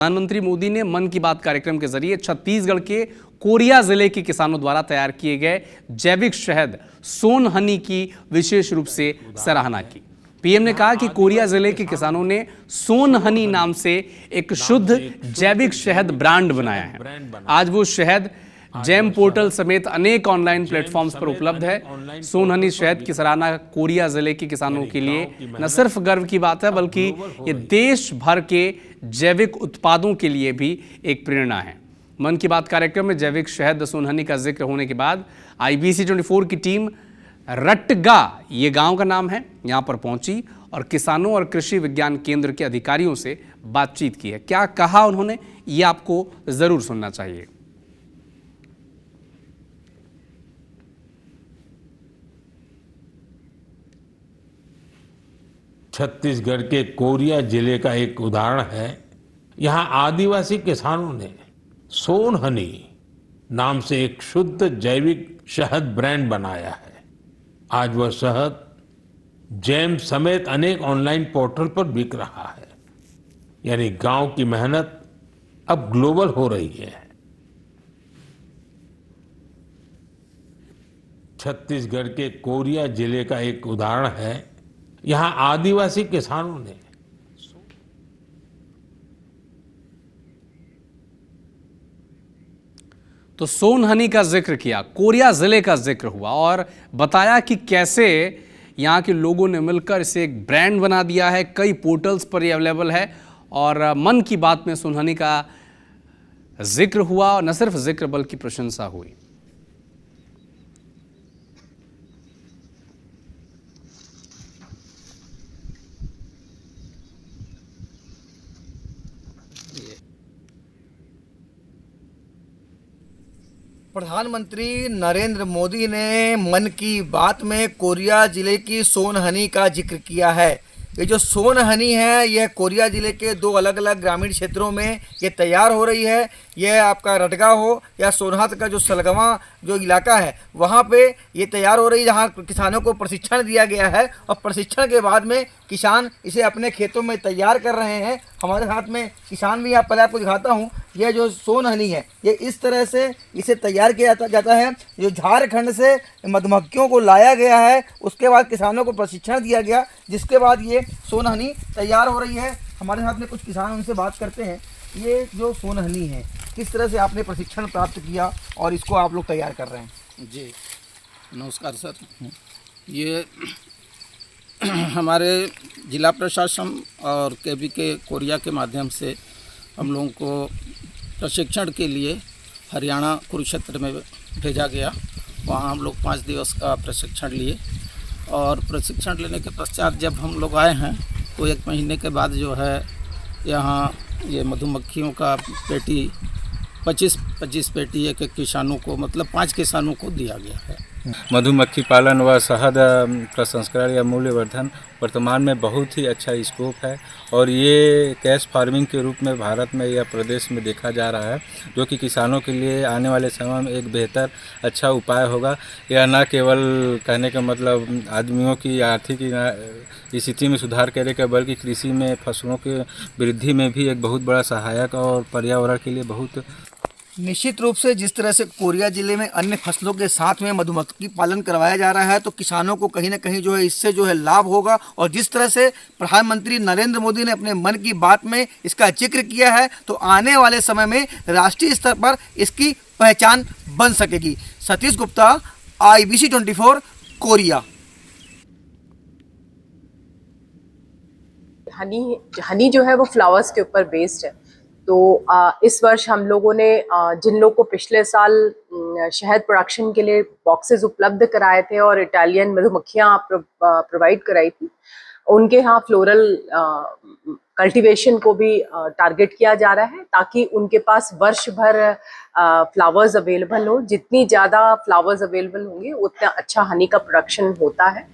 प्रधानमंत्री मोदी ने मन की बात कार्यक्रम के जरिए छत्तीसगढ़ के कोरिया जिले के किसानों द्वारा तैयार किए गए जैविक शहद सोन हनी की विशेष रूप से सराहना की। पीएम ने कहा कि कोरिया जिले के किसानों ने सोन हनी नाम से एक शुद्ध जैविक शहद ब्रांड बनाया है। आज वो शहद जैम पोर्टल समेत अनेक ऑनलाइन प्लेटफॉर्म्स पर उपलब्ध है। सोन हनी शहद की सराहना कोरिया जिले के किसानों के लिए न सिर्फ गर्व की बात है, बल्कि ये देश भर के जैविक उत्पादों के लिए भी एक प्रेरणा है। मन की बात कार्यक्रम में जैविक शहद सोन हनी का जिक्र होने के बाद IBC 24 की टीम रटगा, ये गांव का नाम है, यहां पर पहुंची और किसानों और कृषि विज्ञान केंद्र के अधिकारियों से बातचीत की है। क्या कहा उन्होंने, ये आपको जरूर सुनना चाहिए। छत्तीसगढ़ के कोरिया जिले का एक उदाहरण है। यहाँ आदिवासी किसानों ने सोन हनी नाम से एक शुद्ध जैविक शहद ब्रांड बनाया है। आज वह शहद जैम समेत अनेक ऑनलाइन पोर्टल पर बिक रहा है। यानी गांव की मेहनत अब ग्लोबल हो रही है। छत्तीसगढ़ के कोरिया जिले का एक उदाहरण है। यहाँ आदिवासी किसानों ने तो सोन हनी का जिक्र किया, कोरिया जिले का जिक्र हुआ और बताया कि कैसे यहाँ के लोगों ने मिलकर इसे एक ब्रांड बना दिया है। कई पोर्टल्स पर ये अवेलेबल है और मन की बात में सोन हनी का जिक्र हुआ और न सिर्फ जिक्र बल्कि प्रशंसा हुई। प्रधानमंत्री नरेंद्र मोदी ने मन की बात में कोरिया जिले की सोन हनी का जिक्र किया है। ये जो सोन हनी है, यह कोरिया जिले के दो अलग अलग ग्रामीण क्षेत्रों में ये तैयार हो रही है। यह आपका रटगा हो या सोनहत का जो सलगवा जो इलाका है, वहाँ पे ये तैयार हो रही है, जहाँ किसानों को प्रशिक्षण दिया गया है और प्रशिक्षण के बाद में किसान इसे अपने खेतों में तैयार कर रहे हैं। हमारे साथ में किसान भी, आप पहले आपको दिखाता हूँ। यह जो सोन हनी है, ये इस तरह से इसे तैयार किया जाता है। जो झारखंड से मधुमक्खियों को लाया गया है, उसके बाद किसानों को प्रशिक्षण दिया गया, जिसके बाद ये सोन हनी तैयार हो रही है। हमारे साथ में कुछ किसान, उनसे बात करते हैं। ये जो सोन हनी है, किस तरह से आपने प्रशिक्षण प्राप्त किया और इसको आप लोग तैयार कर रहे हैं? जी नमस्कार सर। ये हमारे जिला प्रशासन और KVK कोरिया के माध्यम से हम लोगों को प्रशिक्षण के लिए हरियाणा कुरुक्षेत्र में भेजा गया। वहाँ हम लोग 5 दिवस का प्रशिक्षण लिए और प्रशिक्षण लेने के पश्चात जब हम लोग आए हैं तो 1 महीने के बाद जो है यहाँ ये मधुमक्खियों का पेटी 25 पेटी एक किसानों को, मतलब 5 किसानों को दिया गया है। मधुमक्खी पालन व शहद प्रसंस्करण या मूल्यवर्धन वर्तमान में बहुत ही अच्छा स्कोप है और ये कैश फार्मिंग के रूप में भारत में या प्रदेश में देखा जा रहा है, जो कि किसानों के लिए आने वाले समय में एक बेहतर अच्छा उपाय होगा। यह न केवल कहने का मतलब आदमियों की आर्थिक स्थिति में सुधार करेगा, बल्कि कृषि में फसलों के वृद्धि में भी एक बहुत बड़ा सहायक और पर्यावरण के लिए बहुत। निश्चित रूप से जिस तरह से कोरिया जिले में अन्य फसलों के साथ में मधुमक्खी पालन करवाया जा रहा है, तो किसानों को कहीं ना कहीं जो है इससे जो है लाभ होगा। और जिस तरह से प्रधानमंत्री नरेंद्र मोदी ने अपने मन की बात में इसका जिक्र किया है, तो आने वाले समय में राष्ट्रीय स्तर पर इसकी पहचान बन सकेगी। Satish Gupta, IBC 24 Korea. Honey जो है वो फ्लावर्स के ऊपर बेस्ड है। तो इस वर्ष हम लोगों ने जिन लोगों को पिछले साल शहद प्रोडक्शन के लिए बॉक्सेस उपलब्ध कराए थे और इटालियन मधुमक्खियाँ प्रोवाइड कराई थी, उनके यहाँ फ्लोरल कल्टीवेशन को भी टारगेट किया जा रहा है, ताकि उनके पास वर्ष भर फ्लावर्स अवेलेबल हो। जितनी ज़्यादा फ्लावर्स अवेलेबल होंगे उतना अच्छा हनी का प्रोडक्शन होता है।